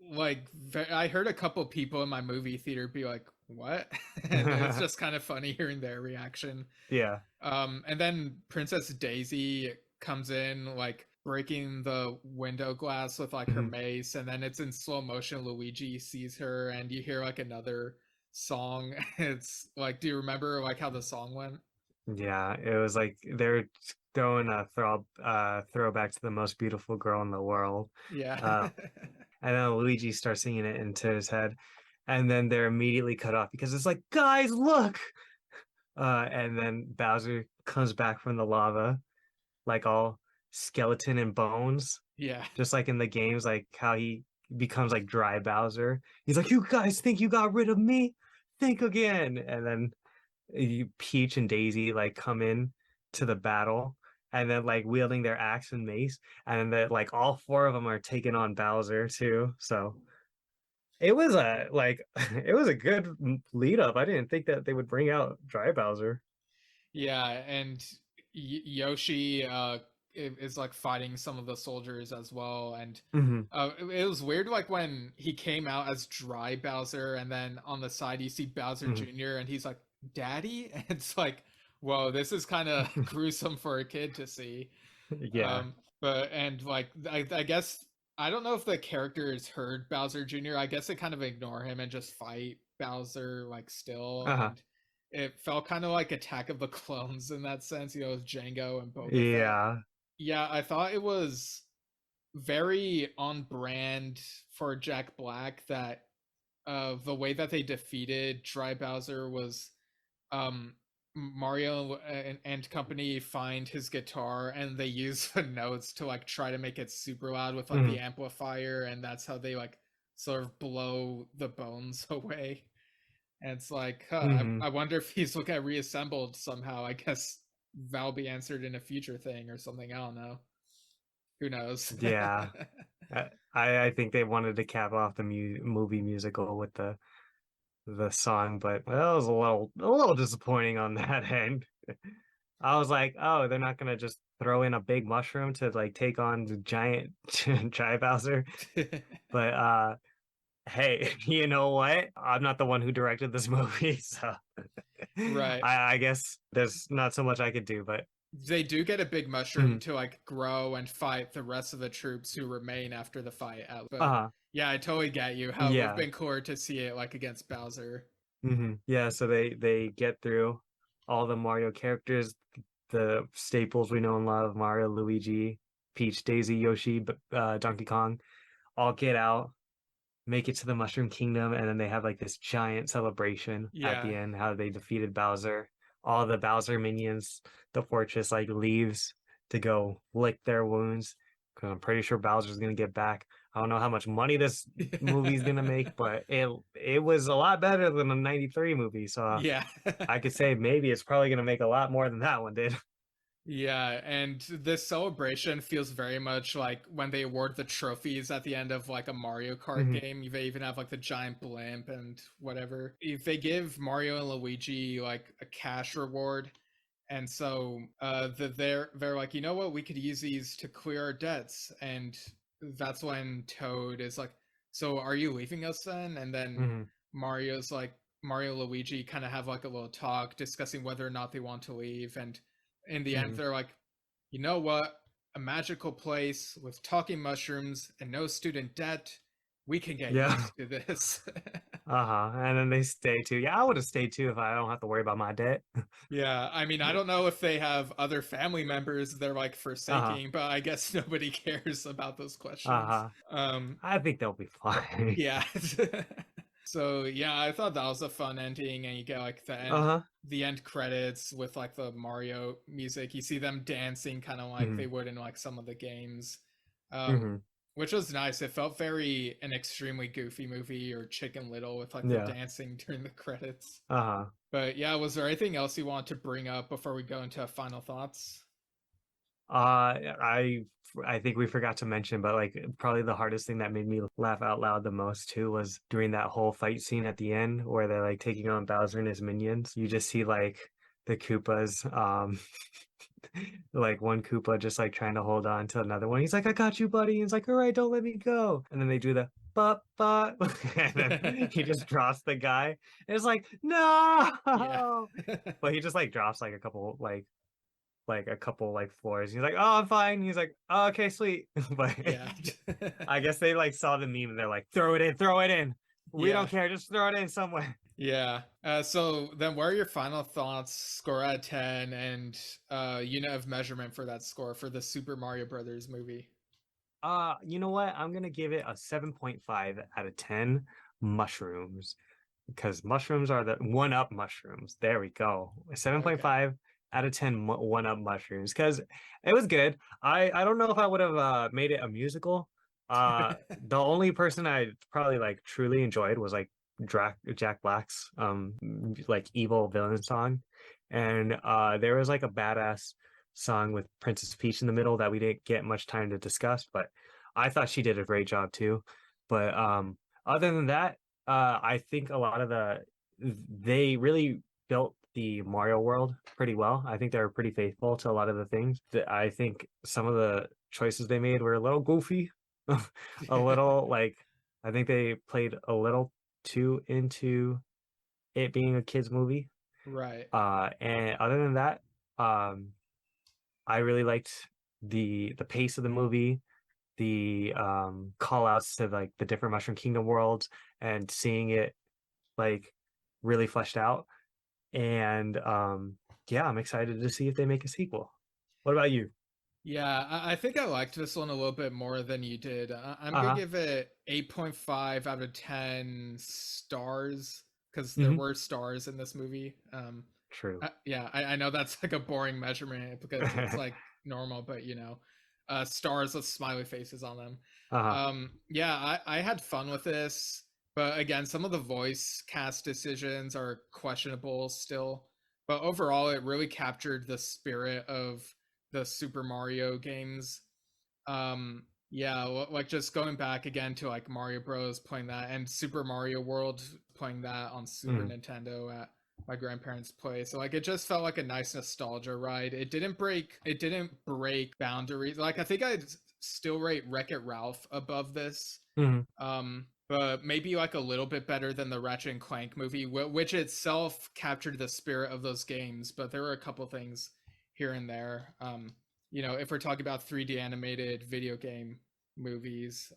like I heard a couple people in my movie theater be like, "What?" And it's just kind of funny hearing their reaction. Yeah. And then Princess Daisy comes in, like breaking the window glass with like her Mhm. mace, and then it's in slow motion. Luigi sees her, and you hear like another song. It's like, do you remember like how the song went? Yeah, it was like they're throwing a throwback to the most beautiful girl in the world. Yeah. Uh, and then Luigi starts singing it into his head, and then they're immediately cut off because it's like, guys, look! And then Bowser comes back from the lava, like all skeleton and bones, Yeah. just like in the games, like how he becomes like dry Bowser. He's like, you guys think you got rid of me? Think again. And then Peach and Daisy like come in to the battle, and then like wielding their axe and mace, and then like all four of them are taking on Bowser too. So it was a like it was a good lead up. I didn't think that they would bring out Dry Bowser. Yeah, and Yoshi is like fighting some of the soldiers as well, and Hmm. it was weird like when he came out as Dry Bowser, and then on the side you see Bowser Hmm. Jr. and he's like, "Daddy," and it's like, whoa, this is kind of gruesome for a kid to see. Yeah. But and like I guess I don't know if the characters heard Bowser Jr. I guess they kind of ignore him and just fight Bowser like still, Uh-huh. and it felt kind of like Attack of the Clones in that sense, you know, with Django and Boba Fett. Yeah. Yeah, I thought it was very on brand for Jack Black that the way that they defeated Dry Bowser was um Mario and company find his guitar and they use the notes to like try to make it super loud with like the Hmm. amplifier, and that's how they like sort of blow the bones away. And it's like, Hmm. I wonder if he's looking at reassembled somehow. I guess that'll be answered in a future thing or something. I don't know. Who knows? Yeah. I think they wanted to cap off the movie musical with the song, but well, it was a little disappointing on that end. I was like, oh, they're not gonna just throw in a big mushroom to like take on the giant giant Bowser. But hey, you know what? I'm not the one who directed this movie, so Right. I guess there's not so much I could do, but They do get a big mushroom mhm. to like grow and fight the rest of the troops who remain after the fight out. But Uh yeah, I totally get you. How it would have yeah. been cooler to see it like against Bowser. Yeah, so they get through all the Mario characters, the staples we know in a lot of Mario, Luigi, Peach, Daisy, Yoshi, Donkey Kong, all get out, make it to the Mushroom Kingdom, and then they have like this giant celebration at Yeah. the end, how they defeated Bowser. All the Bowser minions, the fortress like leaves to go lick their wounds. Because I'm pretty sure Bowser's gonna get back. I don't know how much money this movie's gonna make, but it was a lot better than the '93 movie. So Yeah. I could say maybe it's probably gonna make a lot more than that one did. Yeah, and this celebration feels very much like when they award the trophies at the end of like a Mario Kart Hmm. game. They even have like the giant blimp and whatever. If they give Mario and Luigi like a cash reward, and so they're like, you know what, we could use these to clear our debts, and that's when Toad is like, so are you leaving us then? And then Hmm. Mario's like, Mario and Luigi kind of have like a little talk discussing whether or not they want to leave, and in the end Hmm. they're like, you know what, a magical place with talking mushrooms and no student debt, we can get Yeah. used to this. Uh-huh. And then they stay too. Yeah, I would have stayed too if I don't have to worry about my debt. Yeah, I mean, I don't know if they have other family members they're like Uh-huh. forsaking, but I guess nobody cares about those questions. Uh-huh. I think they'll be fine. Yeah. So yeah, I thought that was a fun ending, and you get like Uh-huh. the end credits with like the Mario music. You see them dancing kind of like Hmm. they would in like some of the games. Um, Hmm. which was nice. It felt very an extremely goofy movie or Chicken Little with like the Yeah. dancing during the credits. Uh-huh. But yeah, was there anything else you want to bring up before we go into final thoughts? I think we forgot to mention, but like probably the hardest thing that made me laugh out loud the most too was during that whole fight scene at the end where they're like taking on Bowser and his minions. You just see like the Koopas, like one Koopa just like trying to hold on to another one. He's like, "I got you, buddy." He's like, "All right, don't let me go." And then they do the but, and then he just drops the guy. And it's like, Yeah. no. But he just like drops like a couple like floors. He's like, "Oh, I'm fine." He's like, "Oh, okay, sweet." But Yeah. I guess they like saw the meme and they're like, "Throw it in, throw it in. We Yeah. don't care, just throw it in somewhere." Yeah. So then what are your final thoughts, score out of 10, and unit of measurement for that score for the Super Mario Brothers movie? You know what? I'm gonna give it a 7.5 out of 10 mushrooms because mushrooms are the one up mushrooms. There we go. Okay. 7.5 out of 10 one up mushrooms because it was good. I don't know if I would have made it a musical. The only person I probably like truly enjoyed was like Jack Black's like evil villain song. And there was like a badass song with Princess Peach in the middle that we didn't get much time to discuss, but I thought she did a great job too. But other than that, I think a lot of they really built the Mario world pretty well. I think they were pretty faithful to a lot of the things. I think some of the choices they made were a little goofy, a little like I think they played a little too into it being a kids movie. Right. And other than that, um, I really liked the pace of the movie, the call outs to like the different Mushroom Kingdom worlds and seeing it like really fleshed out. And yeah, I'm excited to see if they make a sequel. What about you? Yeah, I think I liked this one a little bit more than you did. I'm gonna Uh-huh. give it 8.5 out of 10 stars because there Hmm. were stars in this movie. True. Yeah, I know that's like a boring measurement because it's like normal, but stars with smiley faces on them. Uh-huh. Yeah, I had fun with this, but again, some of the voice cast decisions are questionable still. But overall, it really captured the spirit of the Super Mario games. Yeah, like just going back again to like Mario Bros. Playing that and Super Mario World playing that on Super Hmm. Nintendo at my grandparents' place. So like it just felt like a nice nostalgia ride. It didn't break boundaries. Like I think I'd still rate Wreck-It Ralph above this. Hmm. But maybe like a little bit better than the Ratchet and Clank movie, which itself captured the spirit of those games. But there were a couple things here and there. If we're talking about 3D animated video game movies.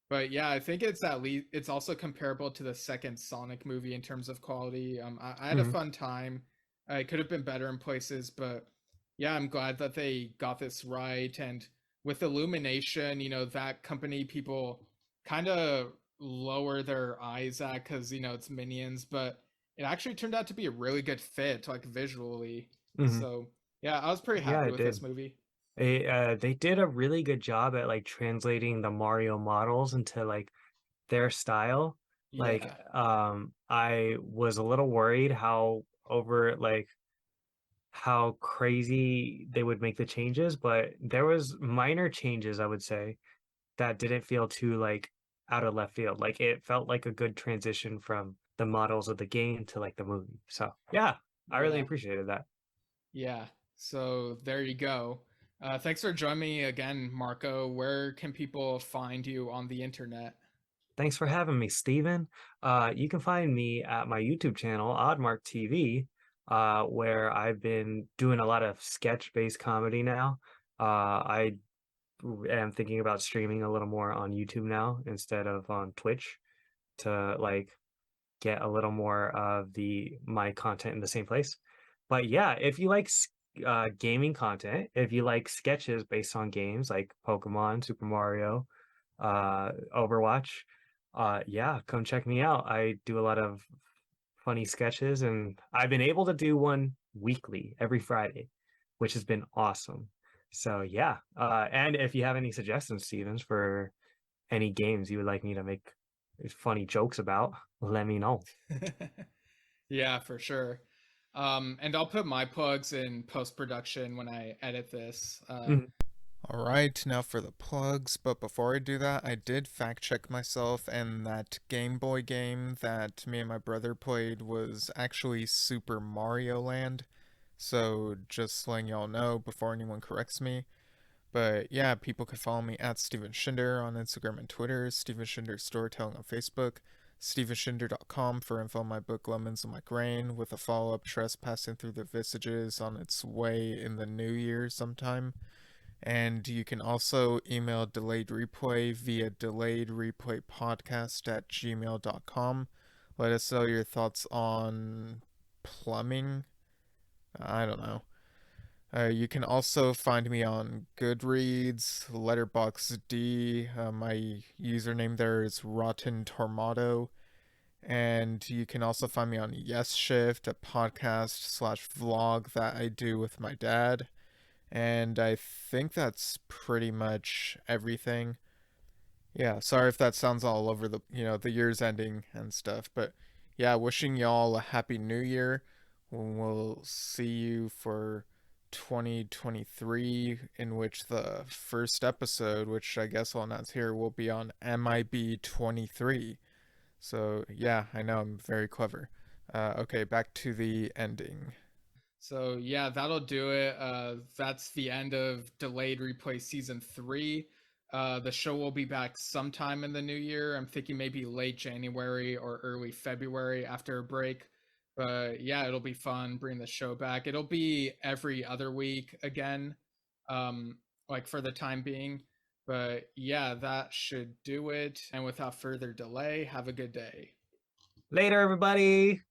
But yeah, I think it's also comparable to the second Sonic movie in terms of quality. I had a Hmm. fun time. It could have been better in places, but yeah, I'm glad that they got this right. And with Illumination, that company people kind of lower their eyes at because it's Minions, but it actually turned out to be a really good fit, like visually. Hmm. So yeah, I was pretty Yeah, happy it with this did. movie. They did a really good job at like translating the Mario models into like their style. Like, Yeah. I was a little worried how over like how crazy they would make the changes, but there was minor changes, I would say, that didn't feel too like out of left field. Like it felt like a good transition from the models of the game to like the movie. So yeah, I really Yeah. appreciated that. Yeah. So there you go. Thanks for joining me again, Marco. Where can people find you on the internet? Thanks for having me, Steven. You can find me at my YouTube channel, OddMarc TV, where I've been doing a lot of sketch-based comedy now. I am thinking about streaming a little more on YouTube now instead of on Twitch to like get a little more of the my content in the same place. But yeah, if you like gaming content, if you like sketches based on games like Pokemon, Super Mario, Overwatch, yeah, come check me out. I do a lot of funny sketches, and I've been able to do one weekly every Friday, which has been awesome. So yeah, and if you have any suggestions, Stevens, for any games you would like me to make funny jokes about, let me know. Yeah, for sure. And I'll put my plugs in post-production when I edit this. Mhm. Alright, now for the plugs, but before I do that, I did fact check myself, and that Game Boy game that me and my brother played was actually Super Mario Land. So just letting y'all know before anyone corrects me. But yeah, people can follow me at Steven Shinder on Instagram and Twitter, Steven Shinder Storytelling on Facebook, stevenshinder.com for info on my book Lemons on My Grain, with a follow-up Trespassing Through the Visages on its way in the new year sometime. And you can also email Delayed Replay via delayedreplaypodcast@gmail.com. Let us know your thoughts on plumbing. I don't know. You can also find me on Goodreads, Letterboxd. My username there is Rotten Tormato. And you can also find me on Yesshift, a podcast slash vlog that I do with my dad. And I think that's pretty much everything. Yeah, sorry if that sounds all over the year's ending and stuff, but yeah, wishing y'all a happy new year. We'll see you for 2023, in which the first episode, which I guess I'll announce here, will be on MIB 23. So yeah, I know I'm very clever. Okay, back to the ending. So yeah, that'll do it. That's the end of Delayed Replay Season 3. The show will be back sometime in the new year. I'm thinking maybe late January or early February after a break. But yeah, it'll be fun bringing the show back. It'll be every other week again, um, like for the time being. But yeah, that should do it. And without further delay, have a good day. Later, everybody.